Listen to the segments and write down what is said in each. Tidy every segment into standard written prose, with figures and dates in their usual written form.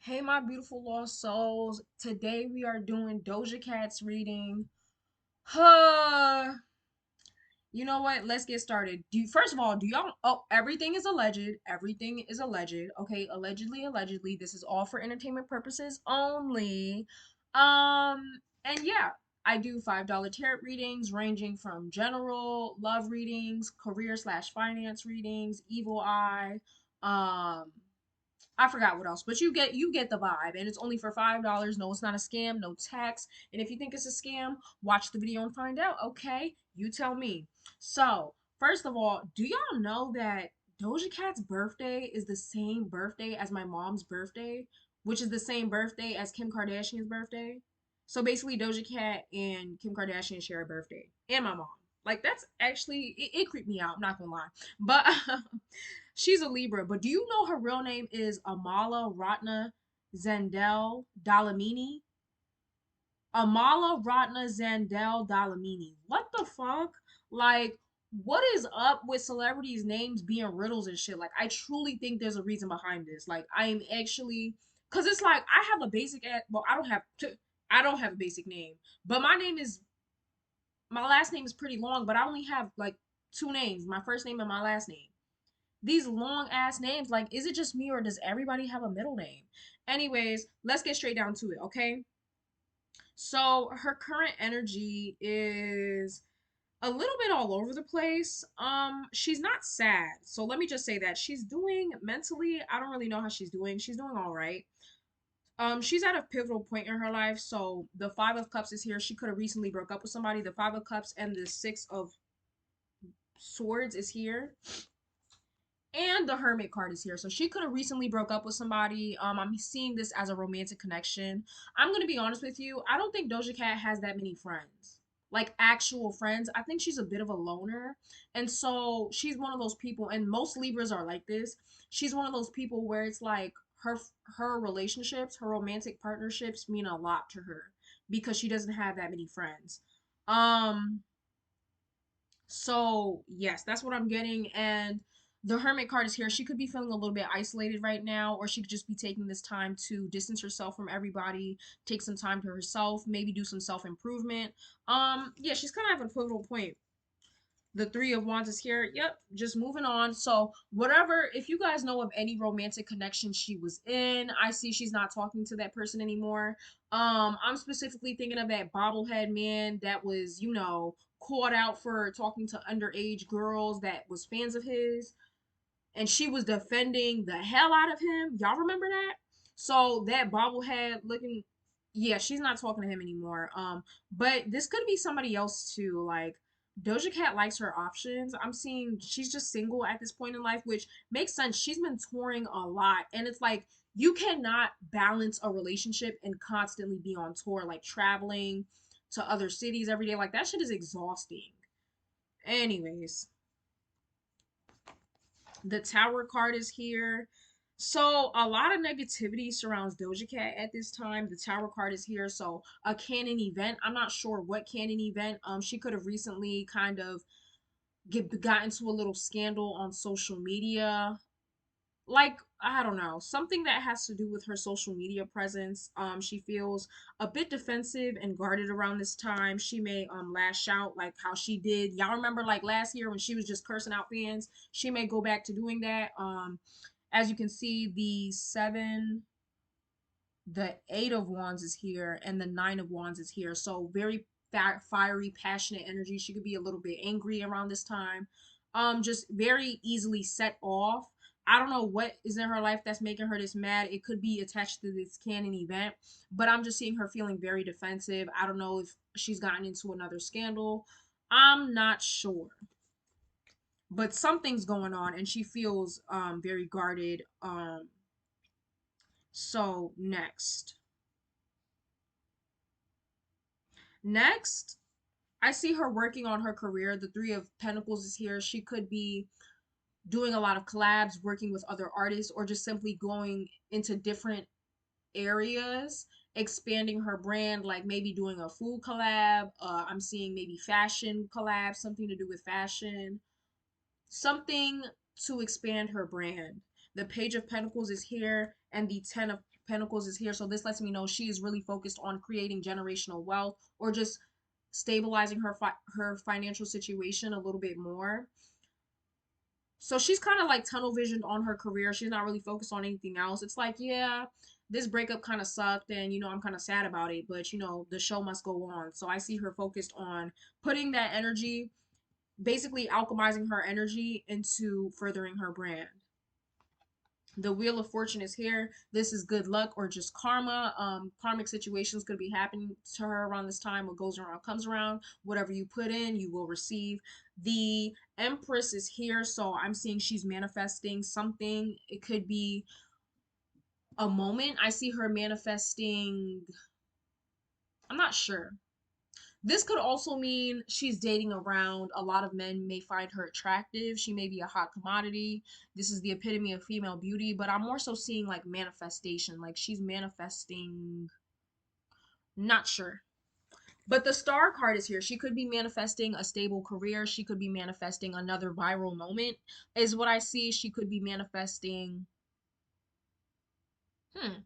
Hey, my beautiful lost souls. Today we are doing Doja Cat's reading. Huh. You know what? Let's get started. First of all, do y'all everything is alleged. Everything is alleged. Okay, allegedly. This is all for entertainment purposes only. And yeah, I do $5 tarot readings ranging from general love readings, career/finance readings, evil eye, um I forgot what else, but you get the vibe, and it's only for $5. No, it's not a scam, no tax. And if you think it's a scam, watch the video and find out. Okay, you tell me. So first of all, do y'all know that Doja Cat's birthday is the same birthday as my mom's birthday, which is the same birthday as Kim Kardashian's birthday? So basically, Doja Cat and Kim Kardashian share a birthday, and my mom. Like that's actually it creeped me out. I'm not gonna lie, but she's a Libra, but do you know her real name is Amala Ratna Zandel Dalamini? Amala Ratna Zandel Dalamini. What the fuck? Like, what is up with celebrities' names being riddles and shit? Like, I truly think there's a reason behind this. Like, I am actually, cause it's like I have a basic, well, I don't have a basic name, but my last name is pretty long, but I only have like two names, my first name and my last name. These long ass names, like, is it just me or does everybody have a middle name? Anyways, let's get straight down to it, okay? So her current energy is a little bit all over the place. She's not sad. So let me just say that she's doing mentally, I don't really know how she's doing. She's doing all right. She's at a pivotal point in her life. So the Five of Cups is here. She could have recently broke up with somebody. The Five of Cups and the Six of Swords is here, and the Hermit card is here. So she could have recently broke up with somebody. I'm seeing this as a romantic connection. I'm gonna be honest with you. I don't think Doja Cat has that many friends, like actual friends. I think she's a bit of a loner, and so she's one of those people. And most Libras are like this. She's one of those people where it's like her relationships, her romantic partnerships mean a lot to her because she doesn't have that many friends. Um, so yes, that's what I'm getting. And the Hermit card is here. She could be feeling a little bit isolated right now, or she could just be taking this time to distance herself from everybody, take some time to herself, maybe do some self-improvement. Yeah, she's kind of at a pivotal point. The Three of Wands is here. Yep, just moving on. So whatever, if you guys know of any romantic connection she was in, I see she's not talking to that person anymore. I'm specifically thinking of that bobblehead man that was, caught out for talking to underage girls that was fans of his, and she was defending the hell out of him. Y'all remember that? So that bobblehead looking, yeah, she's not talking to him anymore. But this could be somebody else too. Like, Doja Cat likes her options. I'm seeing she's just single at this point in life, which makes sense. She's been touring a lot, and it's like you cannot balance a relationship and constantly be on tour, like traveling to other cities every day. Like that shit is exhausting. Anyways, the Tower card is here. So a lot of negativity surrounds Doja Cat at this time. The Tower card is here. So a canon event. I'm not sure what canon event. She could have recently kind of got into a little scandal on social media. Like, I don't know, something that has to do with her social media presence. She feels a bit defensive and guarded around this time. She may lash out like how she did. Y'all remember like last year when she was just cursing out fans? She may go back to doing that. As you can see, the Eight of Wands is here, and the Nine of Wands is here. So very fiery, passionate energy. She could be a little bit angry around this time. Just very easily set off. I don't know what is in her life that's making her this mad. It could be attached to this canon event, but I'm just seeing her feeling very defensive. I don't know if she's gotten into another scandal. I'm not sure, but something's going on, and she feels very guarded. So next, I see her working on her career. The Three of Pentacles is here. She could be doing a lot of collabs, working with other artists, or just simply going into different areas, expanding her brand, like maybe doing a food collab. I'm seeing maybe fashion collab, something to do with fashion, something to expand her brand. The Page of Pentacles is here, and the 10 of Pentacles is here. So this lets me know she is really focused on creating generational wealth, or just stabilizing her financial situation a little bit more. So she's kind of like tunnel visioned on her career. She's not really focused on anything else. It's like, yeah, this breakup kind of sucked, and I'm kind of sad about it, but the show must go on. So I see her focused on putting that energy, basically alchemizing her energy into furthering her brand. The Wheel of Fortune is here. This is good luck or just karma. Karmic situations could be happening to her around this time. What goes around comes around. Whatever you put in, you will receive. The Empress is here, so I'm seeing she's manifesting something. It could be a moment. I see her manifesting. I'm not sure. This could also mean she's dating around. A lot of men may find her attractive. She may be a hot commodity. This is the epitome of female beauty, but I'm more so seeing like manifestation. Like she's manifesting, not sure. But the star card is here. She could be manifesting a stable career. She could be manifesting another viral moment, is what I see. She could be manifesting. Hmm.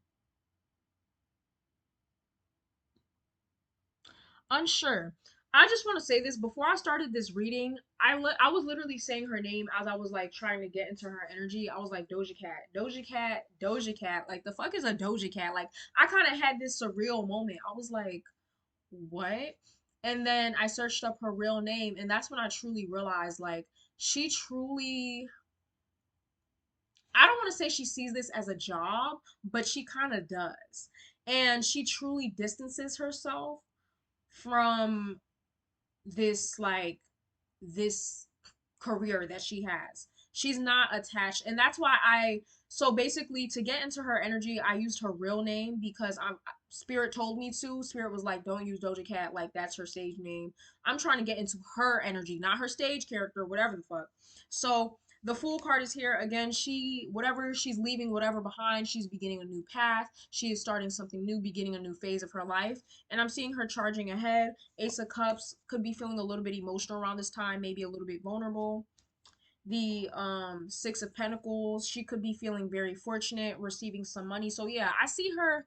Unsure. I just want to say this before I started this reading. I was literally saying her name as I was like trying to get into her energy. I was like Doja Cat, Doja Cat, Doja Cat. Like the fuck is a Doja Cat? Like I kind of had this surreal moment. I was like, what? And then I searched up her real name, and that's when I truly realized like she truly. I don't want to say she sees this as a job, but she kind of does. And she truly distances herself from this career that she has. She's not attached, and that's why so basically to get into her energy, I used her real name because I'm Spirit told me to. Spirit was like, "Don't use Doja Cat, like that's her stage name." I'm trying to get into her energy, not her stage character, whatever the fuck. So the Fool card is here again. Whatever she's leaving, whatever behind, she's beginning a new path. She is starting something new, beginning a new phase of her life. And I'm seeing her charging ahead. Ace of Cups could be feeling a little bit emotional around this time, maybe a little bit vulnerable. The Six of Pentacles, she could be feeling very fortunate, receiving some money. So yeah, I see her,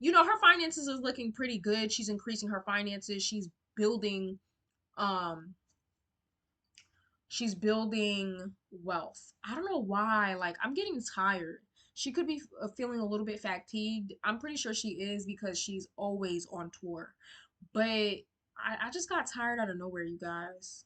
her finances is looking pretty good. She's increasing her finances. Building um she's building wealth. I don't know why, like I'm getting tired. She could be feeling a little bit fatigued. I'm pretty sure she is because she's always on tour. But I just got tired out of nowhere, you guys.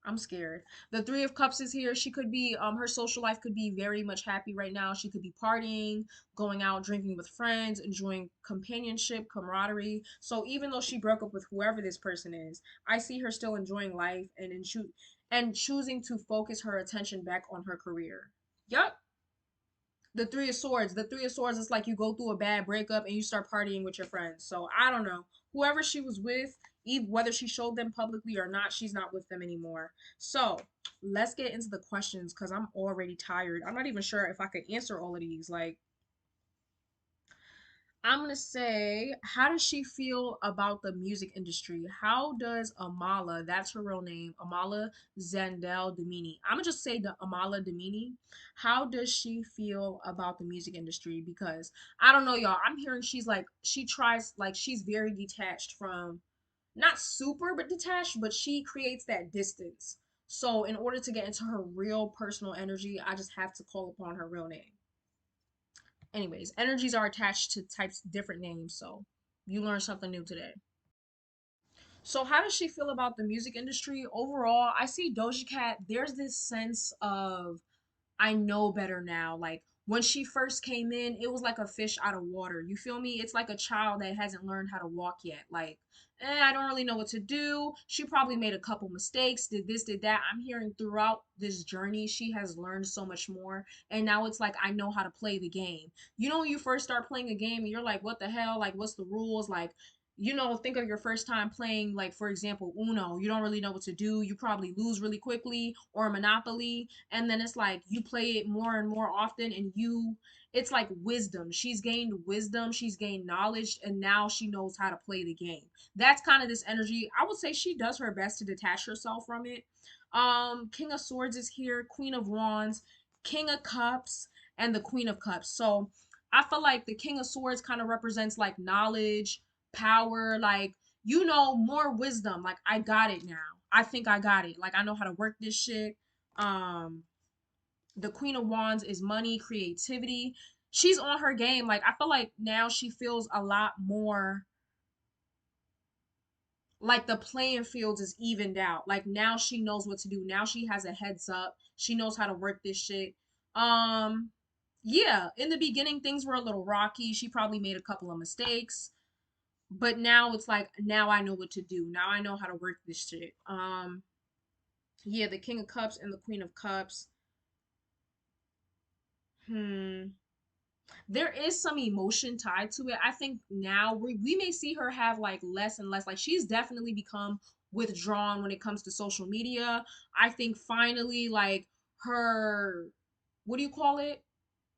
I'm scared. The Three of Cups is here. She could be, her social life could be very much happy right now. She could be partying, going out, drinking with friends, enjoying companionship, camaraderie. So even though she broke up with whoever this person is, I see her still enjoying life and choosing to focus her attention back on her career. Yup. The Three of Swords. The Three of Swords is like you go through a bad breakup and you start partying with your friends. So I don't know. Whoever she was with, whether she showed them publicly or not, she's not with them anymore. So let's get into the questions because I'm already tired. I'm not even sure if I could answer all of these. Like, I'm gonna say, how does she feel about the music industry? How does Amala, that's her real name, Amala Zandel Domini. I'm gonna just say the Amala Domini. How does she feel about the music industry? Because I don't know, y'all. I'm hearing she's like she tries like she's very detached from, not super but detached, but she creates that distance. So in order to get into her real personal energy, I just have to call upon her real name. Anyways, energies are attached to types different names, so you learned something new today. So how does she feel about the music industry overall? I see Doja Cat, there's this sense of I know better now. Like when she first came in, it was like a fish out of water. You feel me? It's like a child that hasn't learned how to walk yet. Like, I don't really know what to do. She probably made a couple mistakes, did this, did that. I'm hearing throughout this journey, she has learned so much more. And now it's like, I know how to play the game. When you first start playing a game and you're like, what the hell? Like, what's the rules? Like, think of your first time playing, like, for example, Uno. You don't really know what to do. You probably lose really quickly, or Monopoly. And then it's like you play it more and more often, and it's like wisdom. She's gained wisdom, she's gained knowledge, and now she knows how to play the game. That's kind of this energy. I would say she does her best to detach herself from it. King of Swords is here, Queen of Wands, King of Cups, and the Queen of Cups. So I feel like the King of Swords kind of represents like knowledge, power, like, you know, more wisdom. Like, I got it now. I think I got it. Like, I know how to work this shit. Um, the Queen of Wands is money, creativity. She's on her game. Like, I feel like now she feels a lot more like the playing field is evened out. Like, now she knows what to do. Now she has a heads up. She knows how to work this shit. Um, yeah, in the beginning things were a little rocky. She probably made a couple of mistakes, but now it's like, now I know what to do. Now I know how to work this shit. Yeah, the King of Cups and the Queen of Cups. Hmm. There is some emotion tied to it. I think now we may see her have like less and less. Like, she's definitely become withdrawn when it comes to social media. I think finally, like, her, what do you call it?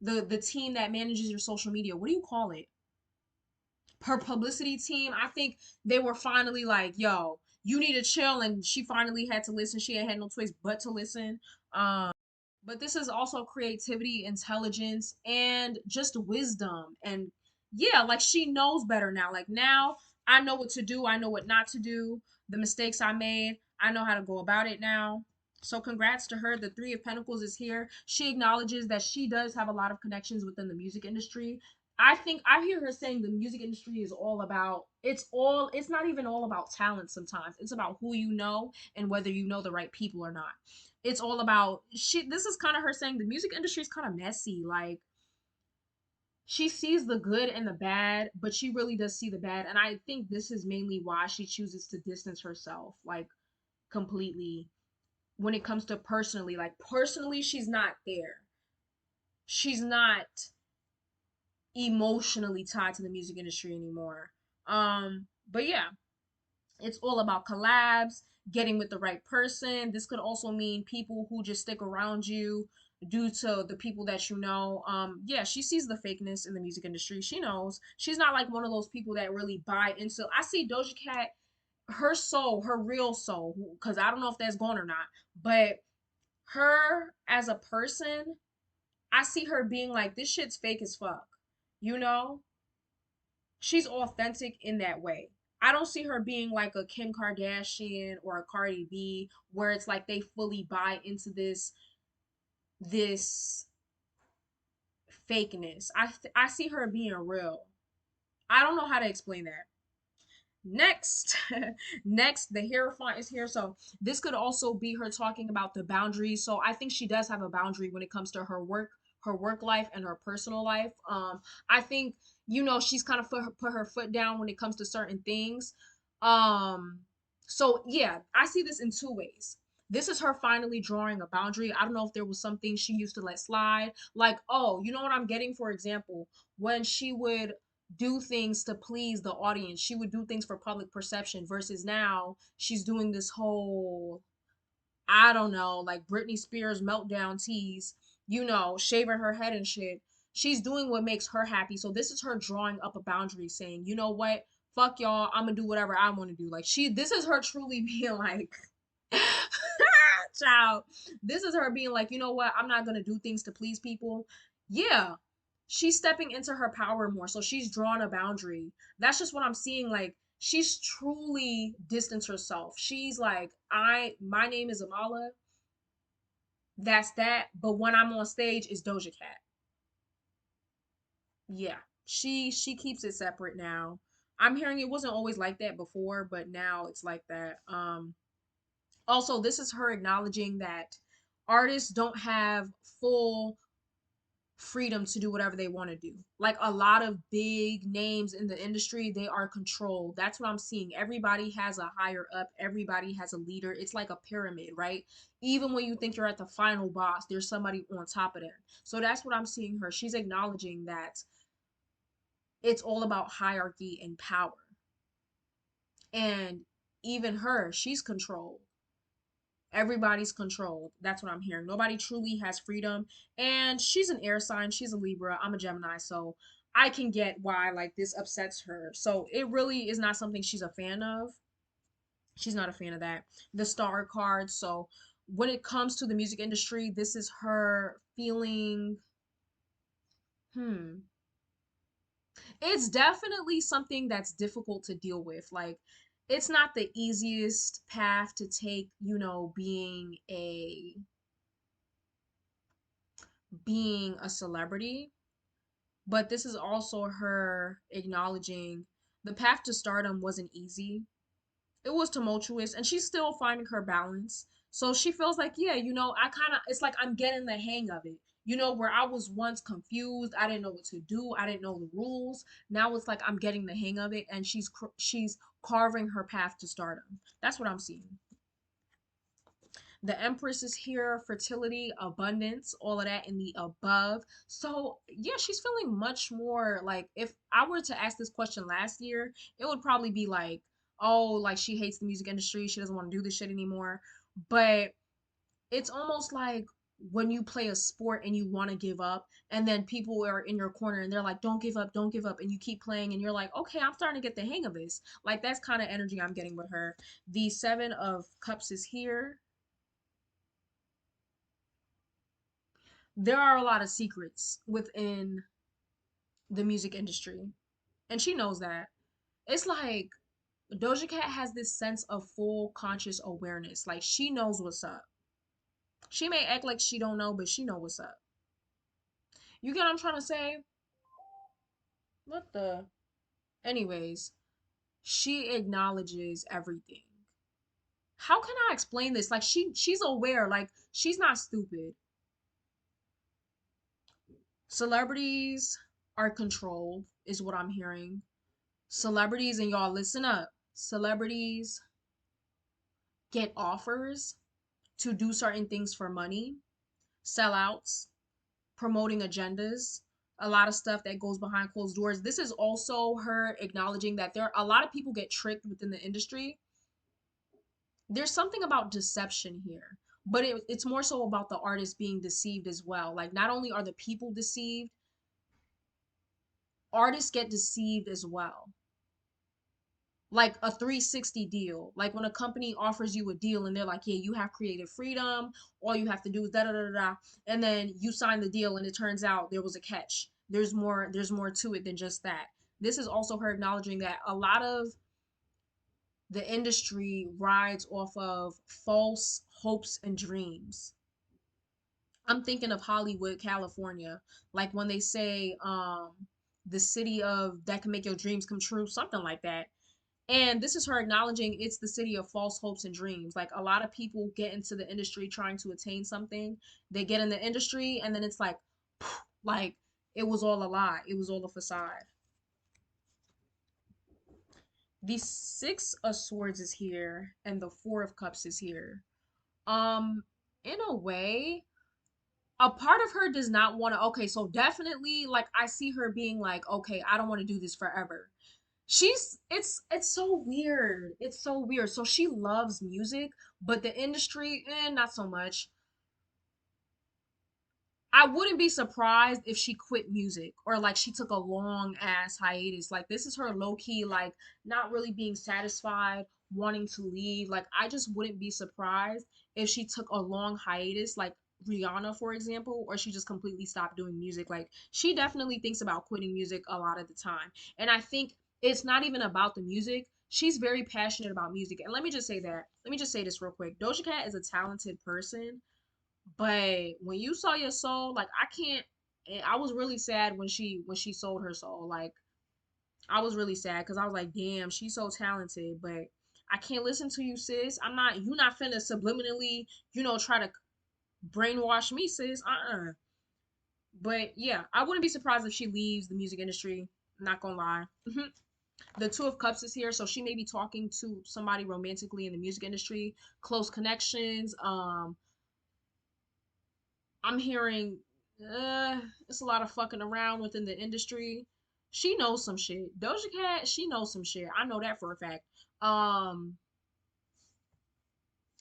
The team that manages your social media. What do you call it? Her publicity team. I think they were finally like, yo, you need to chill, and she finally had to listen. She ain't had no choice but to listen. But this is also creativity, intelligence, and just wisdom. And yeah, like, she knows better now. Like, now I know what to do, I know what not to do. The mistakes I made, I know how to go about it now. So congrats to her. The Three of Pentacles is here. She acknowledges that she does have a lot of connections within the music industry. I think I hear her saying the music industry is all about, it's not even all about talent sometimes. It's about who you know and whether you know the right people or not. It's all about, this is kind of her saying the music industry is kind of messy. Like, she sees the good and the bad, but she really does see the bad. And I think this is mainly why she chooses to distance herself, like, completely when it comes to personally. Like, personally, she's not there. She's not emotionally tied to the music industry anymore. But yeah, it's all about collabs, getting with the right person. This could also mean people who just stick around you due to the people that you know. Yeah, she sees the fakeness in the music industry. She knows. She's not like one of those people that really buy into. I see Doja Cat, her soul, her real soul, because I don't know if that's gone or not, but her as a person, I see her being like, this shit's fake as fuck. You know? She's authentic in that way. I don't see her being like a Kim Kardashian or a Cardi B where it's like they fully buy into this fakeness. I see her being real. I don't know how to explain that. Next, next, the Hierophant is here. So this could also be her talking about the boundaries. So I think she does have a boundary when it comes to her work life and her personal life. I think, you know, she's kind of put her foot down when it comes to certain things. Um, so yeah, I see this in two ways. This is her finally drawing a boundary. I don't know if there was something she used to let slide. Like, oh, you know what I'm getting, for example, when she would do things to please the audience. She would do things for public perception versus now she's doing this whole, I don't know, like Britney Spears meltdown tease, you know, shaving her head and shit. She's doing what makes her happy. So this is her drawing up a boundary saying, you know what? Fuck y'all. I'm gonna do whatever I want to do. Like, this is her truly being like, child, this is her being like, you know what? I'm not gonna do things to please people. Yeah, she's stepping into her power more. So she's drawn a boundary. That's just what I'm seeing. Like, she's truly distanced herself. She's like, my name is Amala. That's that. But when I'm on stage, it's Doja Cat. Yeah, she keeps it separate now. I'm hearing it wasn't always like that before, but now it's like that. Also, this is her acknowledging that artists don't have full freedom to do whatever they want to do. Like, a lot of big names in the industry, they are controlled. That's what I'm seeing. Everybody has a higher up, everybody has a leader. It's like a pyramid, right? Even when you think you're at the final boss, there's somebody on top of them. So that's what I'm seeing her. She's acknowledging that it's all about hierarchy and power. And even her, she's controlled. Everybody's controlled. That's what I'm hearing. Nobody truly has freedom. And she's an air sign. She's a Libra. I'm a Gemini. So I can get why like this upsets her. So it really is not something she's a fan of. She's not a fan of that. The star card. So when it comes to the music industry, this is her feeling, hmm. it's definitely something that's difficult to deal with. Like, it's not the easiest path to take, being a celebrity, but this is also her acknowledging the path to stardom wasn't easy. It was tumultuous, and she's still finding her balance. So she feels like, yeah, I kind of, it's like I'm getting the hang of it. Where I was once confused, I didn't know what to do, I didn't know the rules. Now it's like I'm getting the hang of it, and she's carving her path to stardom. That's what I'm seeing. The Empress is here, fertility, abundance, all of that in the above. So, yeah, she's feeling much more like, if I were to ask this question last year, it would probably be like, oh, like she hates the music industry, she doesn't want to do this shit anymore. But it's almost like when you play a sport and you want to give up, and then people are in your corner and they're like, don't give up, don't give up. And you keep playing and you're like, okay, I'm starting to get the hang of this. Like, that's kind of energy I'm getting with her. The Seven of Cups is here. There are a lot of secrets within the music industry, and she knows that. It's like Doja Cat has this sense of full conscious awareness. Like, she knows what's up. She may act like she don't know, but she know what's up. You get what I'm trying to say? What the? Anyways, she acknowledges everything. How can I explain this? Like, she's aware. Like, she's not stupid. Celebrities are controlled, is what I'm hearing. Celebrities, and y'all listen up. Celebrities get offers to do certain things for money, sellouts, promoting agendas, a lot of stuff that goes behind closed doors. This is also her acknowledging that there a lot of people get tricked within the industry. There's something about deception here, but it's more so about the artist being deceived as well. Like, not only are the people deceived, artists get deceived as well. Like a 360 deal. Like when a company offers you a deal and they're like, yeah, you have creative freedom. All you have to do is da da da da. And then you sign the deal and it turns out there was a catch. There's more to it than just that. This is also her acknowledging that a lot of the industry rides off of false hopes and dreams. I'm thinking of Hollywood, California. Like when they say the city of that can make your dreams come true, something like that. And this is her acknowledging it's the city of false hopes and dreams. Like, a lot of people get into the industry trying to attain something. They get in the industry and then it's like, like it was all a lie. It was all a facade. The Six of Swords is here and the Four of Cups is here. Um, in a way, a part of her does not want to. Okay, so definitely, like, I see her being like, okay, I don't want to do this forever. It's so weird. It's so weird. So she loves music, but the industry, not so much. I wouldn't be surprised if she quit music or like she took a long ass hiatus. Like, this is her low key, like, not really being satisfied, wanting to leave. Like, I just wouldn't be surprised if she took a long hiatus, like Rihanna, for example, or she just completely stopped doing music. Like, she definitely thinks about quitting music a lot of the time. And I think it's not even about the music. She's very passionate about music. And let me just say that. Let me just say this real quick. Doja Cat is a talented person, but when you saw your soul, like, I can't. I was really sad when she sold her soul. Like, I was really sad because I was like, damn, she's so talented, but I can't listen to you, sis. You not finna subliminally, try to brainwash me, sis. But yeah, I wouldn't be surprised if she leaves the music industry. Not gonna lie. The Two of Cups is here, so she may be talking to somebody romantically in the music industry, close connections. I'm hearing it's a lot of fucking around within the industry. She knows some shit. Doja Cat, she knows some shit. I know that for a fact. Um,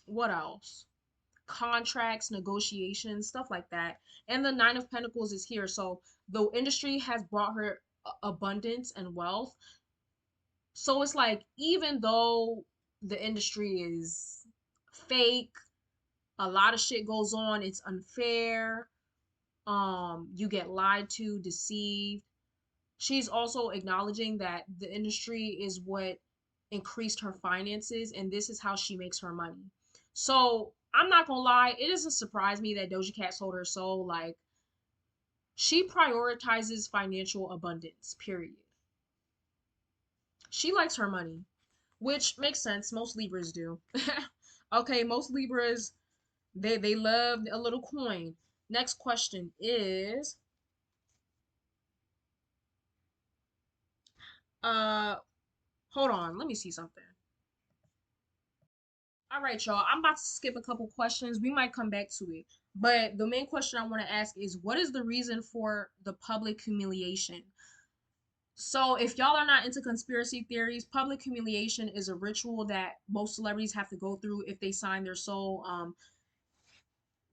what else? Contracts, negotiations, stuff like that. And the Nine of Pentacles is here. So the industry has brought her abundance and wealth. So it's like, even though the industry is fake, a lot of shit goes on, it's unfair, you get lied to, deceived, She's also acknowledging that the industry is what increased her finances, and this is how she makes her money. So I'm not gonna lie, it doesn't surprise me that Doja Cat sold her soul. Like, she prioritizes financial abundance, period. She likes her money, which makes sense. Most Libras do. Okay, most Libras, they love a little coin. Next question is uh hold on, let me see something. All right, y'all. I'm about to skip a couple questions. We might come back to it. But the main question I want to ask is, what is the reason for the public humiliation? So, if y'all are not into conspiracy theories, public humiliation is a ritual that most celebrities have to go through if they sign their soul.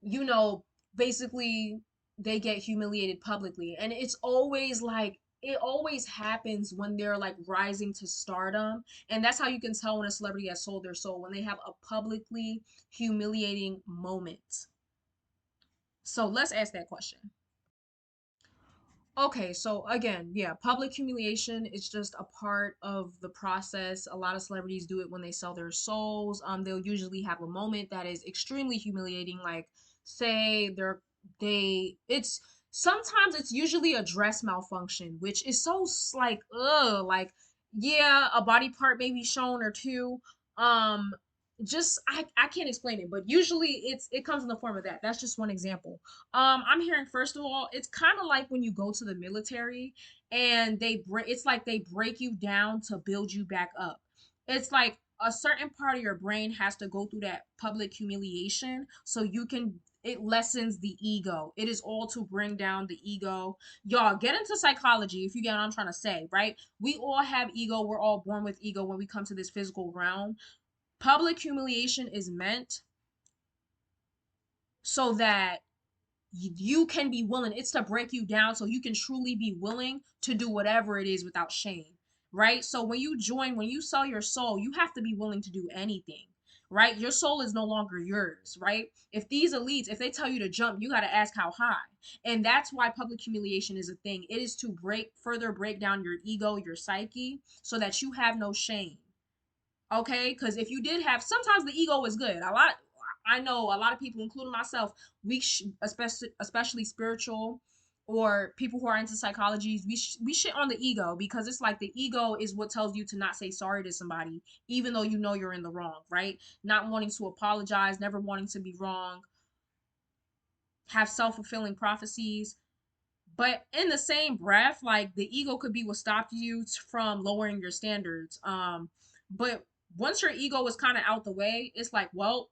You know, basically they get humiliated publicly. And it's always like it always happens when they're like rising to stardom. And that's how you can tell when a celebrity has sold their soul, when they have a publicly humiliating moment. So let's ask that question. Okay, so again, yeah, public humiliation is just a part of the process. A lot of celebrities do it when they sell their souls. They'll usually have a moment that is extremely humiliating, like say it's sometimes it's usually a dress malfunction, which is so like like yeah, a body part may be shown or two. Um, just I can't explain it, but usually it comes in the form of that. That's just one example. I'm hearing first of all, it's kind of like when you go to the military and it's like they break you down to build you back up. It's like a certain part of your brain has to go through that public humiliation so it lessens the ego. It is all to bring down the ego. Y'all get into psychology if you get what I'm trying to say, right? We all have ego. We're all born with ego when we come to this physical realm. Public humiliation is meant so that you can be willing. It's to break you down so you can truly be willing to do whatever it is without shame, right? So when you sell your soul, you have to be willing to do anything, right? Your soul is no longer yours, right? If these elites, if they tell you to jump, you got to ask how high. And that's why public humiliation is a thing. It is to further break down your ego, your psyche, so that you have no shame. Okay, because if you did have, sometimes the ego is good. I know a lot of people, including myself, especially spiritual or people who are into psychology, we shit on the ego because it's like the ego is what tells you to not say sorry to somebody, even though you know you're in the wrong, right? Not wanting to apologize, never wanting to be wrong, have self-fulfilling prophecies. But in the same breath, like the ego could be what stopped you from lowering your standards. But once your ego is kind of out the way, it's like, well,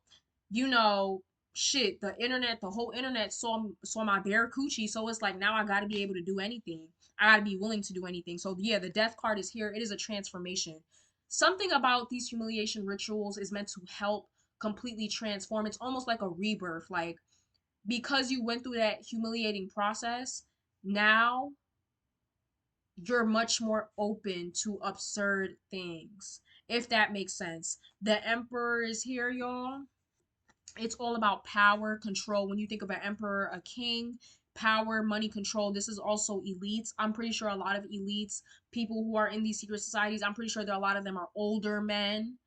you know, shit, the whole internet saw my bare coochie, so it's like now I got to be able to do anything. I got to be willing to do anything. So yeah, the death card is here. It is a transformation. Something about these humiliation rituals is meant to help completely transform. It's almost like a rebirth, like because you went through that humiliating process, now you're much more open to absurd things, if that makes sense. The emperor is here, y'all. It's all about power, control. When you think of an emperor, a king, power, money, control, this is also elites. I'm pretty sure a lot of elites, people who are in these secret societies, I'm pretty sure that a lot of them are older men.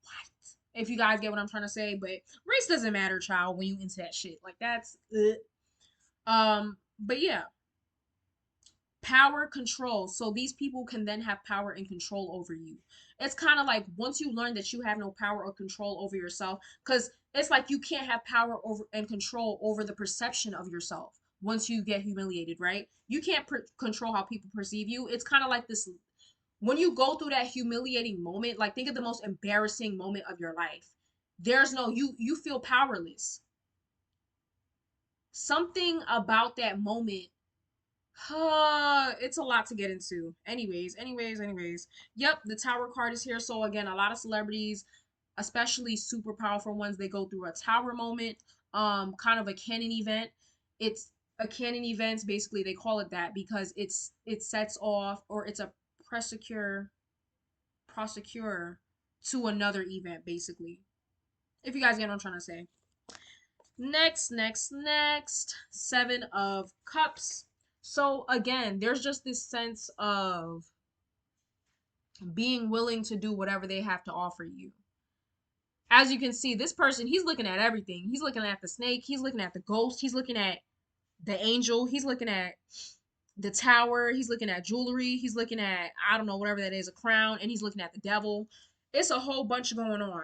What? If you guys get what I'm trying to say, but race doesn't matter, child, when you into that shit. Like that's but yeah, power control. So these people can then have power and control over you. It's kind of like once you learn that you have no power or control over yourself, because it's like you can't have power over and control over the perception of yourself once you get humiliated, right? You can't control how people perceive you. It's kind of like this when you go through that humiliating moment, like think of the most embarrassing moment of your life. There's no you feel powerless. Something about that moment it's a lot to get into. Anyways. Yep, the tower card is here. So again, a lot of celebrities, especially super powerful ones, they go through a tower moment, kind of a canon event. It's a canon event, basically they call it that because it sets off or it's a prosecure to another event, basically. If you guys get what I'm trying to say. Next. Seven of Cups. So again, there's just this sense of being willing to do whatever they have to offer you. As you can see, this person, he's looking at everything. He's looking at the snake, he's looking at the ghost, he's looking at the angel, he's looking at the tower, he's looking at jewelry, he's looking at, I don't know, whatever that is, a crown, and he's looking at the devil. It's a whole bunch going on.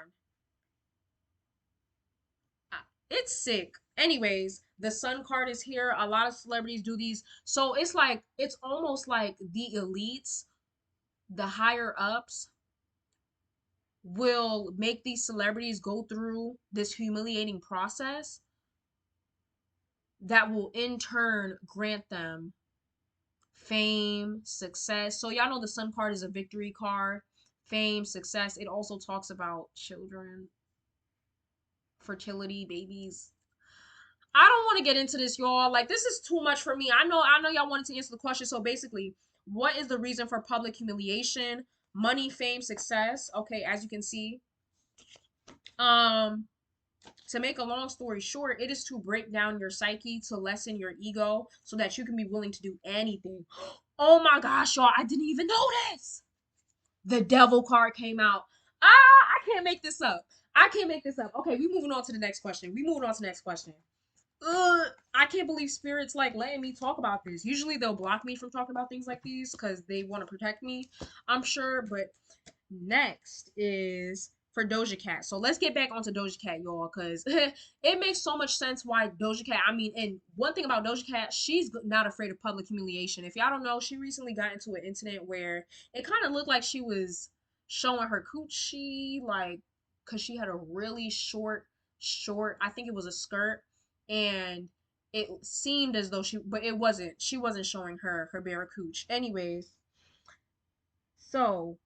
It's sick. Anyways, the sun card is here. A lot of celebrities do these. So it's like, it's almost like the elites, the higher ups, will make these celebrities go through this humiliating process that will in turn grant them fame, success. So y'all know the sun card is a victory card, fame, success. It also talks about children, fertility, babies. I don't want to get into this, y'all. Like, this is too much for me. I know y'all wanted to answer the question. So basically, what is the reason for public humiliation? Money, fame, success. Okay, as you can see. Um, to make a long story short, it is to break down your psyche, to lessen your ego, so that you can be willing to do anything. Oh my gosh, y'all, I didn't even notice. The devil card came out. Ah, I can't make this up. I can't make this up. Okay, we moving on to the next question. We moving on to the next question. I can't believe spirits like letting me talk about this. Usually they'll block me from talking about things like these because they want to protect me, I'm sure. But next is for Doja Cat. So let's get back onto Doja Cat, y'all, because it makes so much sense why Doja Cat. I mean, and one thing about Doja Cat, she's not afraid of public humiliation. If y'all don't know, she recently got into an incident where it kind of looked like she was showing her coochie, like, because she had a really short, I think it was a skirt, and it seemed as though but it wasn't. She wasn't showing her bare cooch. Anyways, so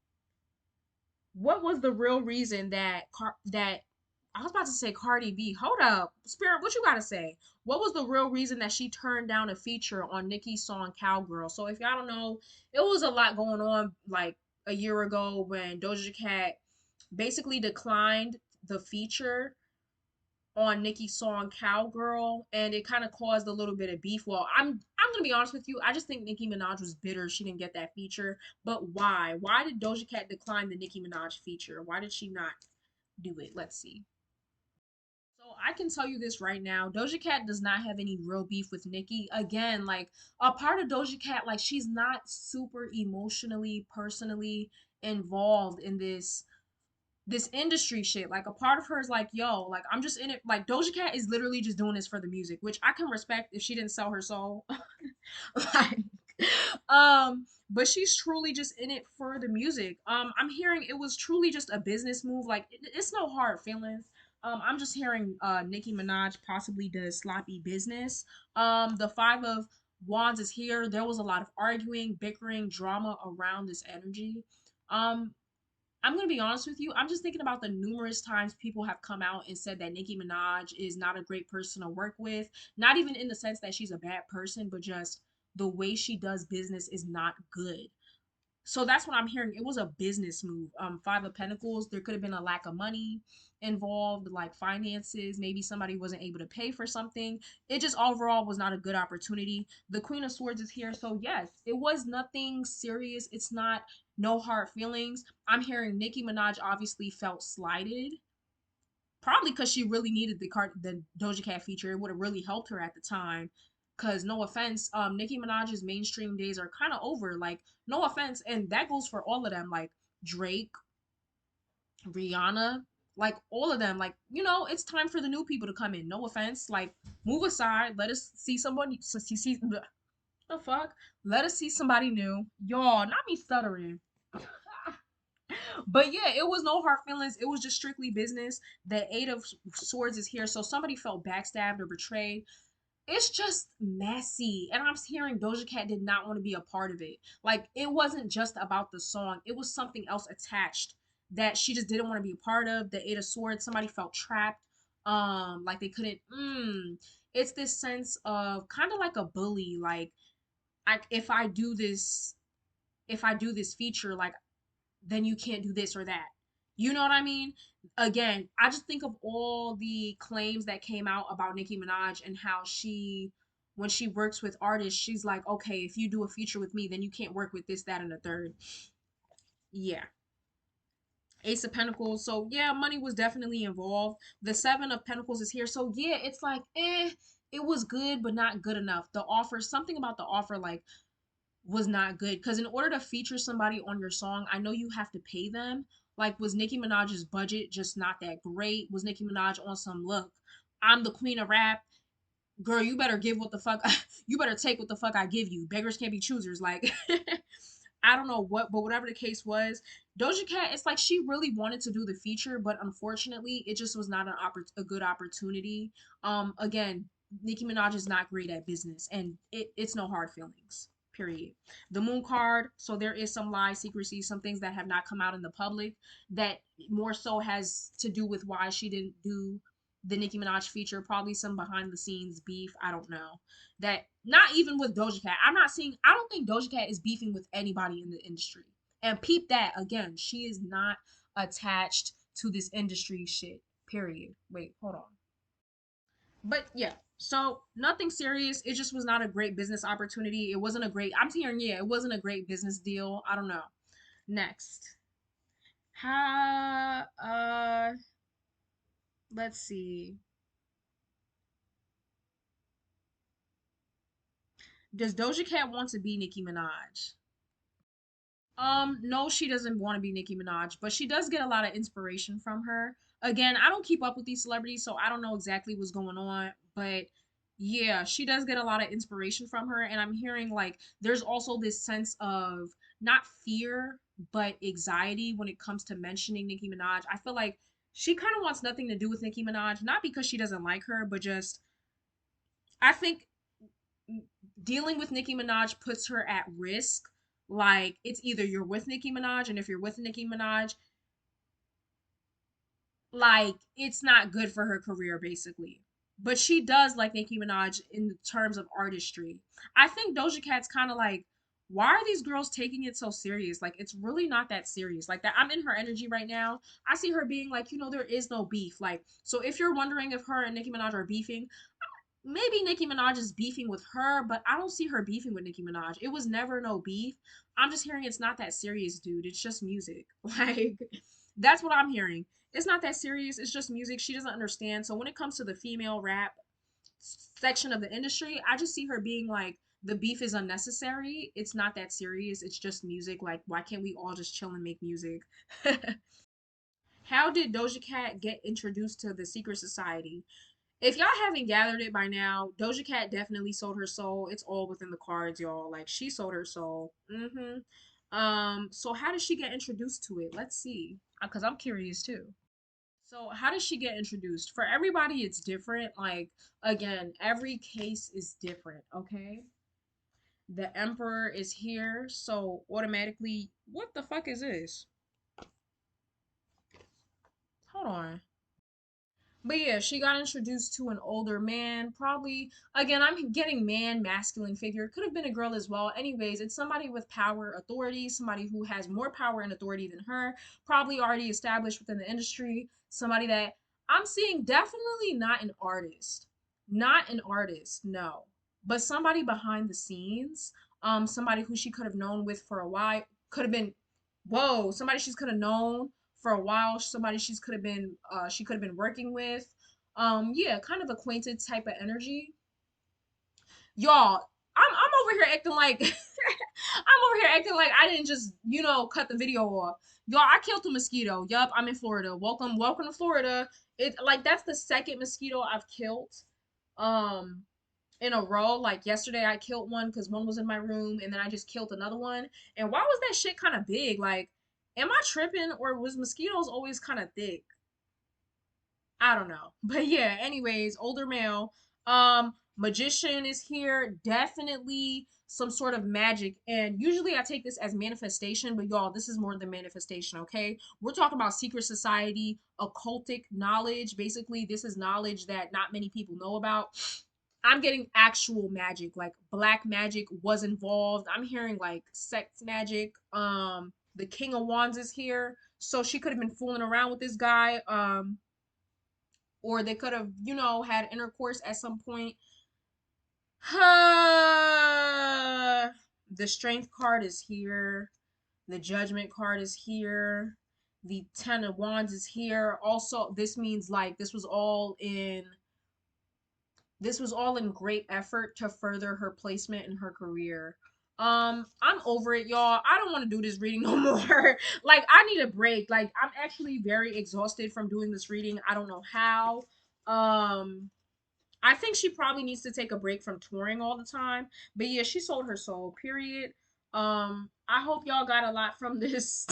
what was the real reason that I was about to say Cardi B. Hold up, Spirit, what you gotta say? What was the real reason that she turned down a feature on Nicki's song Cowgirl? So if y'all don't know, it was a lot going on like a year ago when Doja Cat basically declined the feature on Nicki's song Cowgirl, and it kind of caused a little bit of beef. Well, I'm gonna be honest with you. I just think Nicki Minaj was bitter she didn't get that feature. But why? Why did Doja Cat decline the Nicki Minaj feature? Why did she not do it? Let's see. So I can tell you this right now. Doja Cat does not have any real beef with Nicki. Again, like a part of Doja Cat, like she's not super emotionally, personally involved in this industry shit. Like a part of her is like, yo, like I'm just in it. Like Doja Cat is literally just doing this for the music, which I can respect if she didn't sell her soul. Like, but she's truly just in it for the music. I'm hearing it was truly just a business move. Like it's no hard feelings. I'm just hearing Nicki Minaj possibly does sloppy business. The five of wands is here. There was a lot of arguing, bickering, drama around this energy. Um, I'm gonna be honest with you. I'm just thinking about the numerous times people have come out and said that Nicki Minaj is not a great person to work with. Not even in the sense that she's a bad person, but just the way she does business is not good. So that's what I'm hearing. It was a business move. Five of Pentacles. There could have been a lack of money involved, like finances. Maybe somebody wasn't able to pay for something. It just overall was not a good opportunity. The Queen of Swords is here, so yes, it was nothing serious. It's not no hard feelings. I'm hearing Nicki Minaj obviously felt slighted. Probably because she really needed the Doja Cat feature. It would have really helped her at the time. Cause no offense, Nicki Minaj's mainstream days are kind of over. Like, no offense, and that goes for all of them. Like Drake, Rihanna, like all of them. Like, it's time for the new people to come in. No offense, like move aside. Let us see somebody. See the fuck. Let us see somebody new. Y'all, not me stuttering. But yeah, it was no hard feelings. It was just strictly business. The Eight of Swords is here, so somebody felt backstabbed or betrayed. It's just messy, and I'm hearing Doja Cat did not want to be a part of it. Like it wasn't just about the song; it was something else attached that she just didn't want to be a part of. The Eight of Swords, somebody felt trapped, like they couldn't. It's this sense of kind of like a bully. Like, if I do this, if I do this feature, like then you can't do this or that. You know what I mean? Again, I just think of all the claims that came out about Nicki Minaj and how she when she works with artists, she's like, okay, if you do a feature with me, then you can't work with this, that, and the third. Yeah. Ace of Pentacles. So yeah, money was definitely involved. The Seven of Pentacles is here. So yeah, it's like, it was good, but not good enough. The offer, something about the offer, like, was not good. Because in order to feature somebody on your song, I know you have to pay them. Like, was Nicki Minaj's budget just not that great? Was Nicki Minaj on some, look, I'm the queen of rap, girl, you better give what the fuck you better take what the fuck I give you. Beggars can't be choosers. Like, I don't know what, but whatever the case was, Doja Cat, it's like she really wanted to do the feature, but unfortunately, it just was not a good opportunity. Again, Nicki Minaj is not great at business, and it's no hard feelings. Period. The Moon card, so there is some lie, secrecy, some things that have not come out in the public that more so has to do with why she didn't do the Nicki Minaj feature. Probably some behind the scenes beef. I don't know, that not even with Doja Cat. I don't think Doja Cat is beefing with anybody in the industry. And peep that again, she is not attached to this industry shit. Period. Wait, hold on. But yeah, so nothing serious. It just was not a great business opportunity. It wasn't a great, I'm hearing, yeah, it wasn't a great business deal. I don't know. Next. Ha let's see. Does Doja Cat want to be Nicki Minaj? No, she doesn't want to be Nicki Minaj, but she does get a lot of inspiration from her. Again, I don't keep up with these celebrities, so I don't know exactly what's going on, but yeah, she does get a lot of inspiration from her, and I'm hearing like there's also this sense of not fear, but anxiety when it comes to mentioning Nicki Minaj. I feel like she kind of wants nothing to do with Nicki Minaj, not because she doesn't like her, but just I think dealing with Nicki Minaj puts her at risk. Like, it's either you're with Nicki Minaj, and if you're with Nicki Minaj, like, it's not good for her career, basically. But she does like Nicki Minaj in terms of artistry. I think Doja Cat's kind of like, why are these girls taking it so serious? Like, it's really not that serious. Like, that I'm in her energy right now. I see her being like, there is no beef. Like, so if you're wondering if her and Nicki Minaj are beefing, maybe Nicki Minaj is beefing with her, but I don't see her beefing with Nicki Minaj. It was never no beef. I'm just hearing it's not that serious, dude. It's just music. Like, that's what I'm hearing. It's not that serious. It's just music. She doesn't understand. So when it comes to the female rap section of the industry, I just see her being like, the beef is unnecessary. It's not that serious. It's just music. Like, why can't we all just chill and make music? How did Doja Cat get introduced to the secret society? If y'all haven't gathered it by now, Doja Cat definitely sold her soul. It's all within the cards, y'all. Like, she sold her soul. So how did she get introduced to it? Let's see. Cause I'm curious too. So how does she get introduced? For everybody, it's different. Like, again, every case is different. Okay. The Emperor is here, so automatically, what the fuck is this? Hold on. But yeah, she got introduced to an older man. Probably, again, I'm getting man, masculine figure. Could have been a girl as well. Anyways, it's somebody with power, authority, somebody who has more power and authority than her. Probably already established within the industry. Somebody that I'm seeing definitely not an artist. Not an artist, no. But somebody behind the scenes. Somebody who she could have known with for a while. Could have been, whoa, somebody she's could have known for a while, somebody she could have been working with. Yeah, kind of acquainted type of energy. Y'all, I'm over here acting like I'm over here acting like I didn't just, cut the video off. Y'all, I killed a mosquito. Yup, I'm in Florida. Welcome to Florida. It like that's the second mosquito I've killed um in a row. Like yesterday I killed one because one was in my room, and then I just killed another one. And why was that shit kind of big? Like, am I tripping, or was mosquitoes always kind of thick? I don't know. But yeah, anyways, older male. Magician is here. Definitely some sort of magic. And usually I take this as manifestation, but y'all, this is more than manifestation, okay? We're talking about secret society, occultic knowledge. Basically, this is knowledge that not many people know about. I'm getting actual magic, like black magic was involved. I'm hearing like sex magic. The King of Wands is here. So she could have been fooling around with this guy. Or they could have, had intercourse at some point. The strength card is here. The judgment card is here. The 10 of Wands is here. Also, this means like this was all in great effort to further her placement in her career. I'm over it, y'all. I don't want to do this reading no more. Like, I need a break. Like, I'm actually very exhausted from doing this reading. I don't know how. Um, I think she probably needs to take a break from touring all the time. But yeah, she sold her soul, period. I hope y'all got a lot from this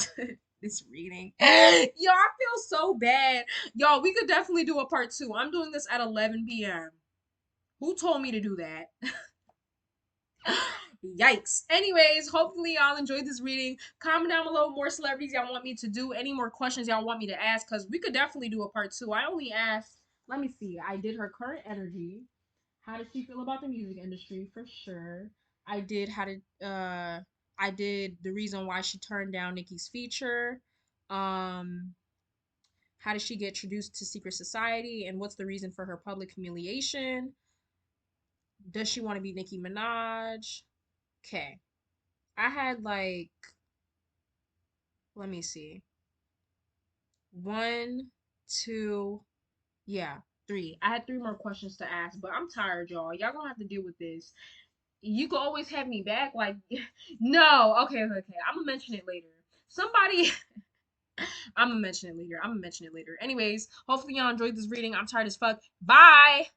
this reading. Yo, I feel so bad. Y'all, we could definitely do a part 2. I'm doing this at 11 p.m. Who told me to do that? Yikes. Anyways, hopefully y'all enjoyed this reading. Comment down below more celebrities y'all want me to do, any more questions y'all want me to ask, because we could definitely do a part 2. I only asked, let me see, I did her current energy. How does she feel about the music industry? For sure. I did I did the reason why she turned down Nikki's feature. Um how did she get introduced to secret society and what's the reason for her public humiliation? Does she want to be Nicki Minaj? Okay. I had like, let me see. One, two, yeah, three. I had three more questions to ask, but I'm tired, y'all. Y'all gonna have to deal with this. You can always have me back. Like, no, okay. I'm gonna mention it later. Somebody, I'm gonna mention it later. I'm gonna mention it later. Anyways, hopefully y'all enjoyed this reading. I'm tired as fuck. Bye.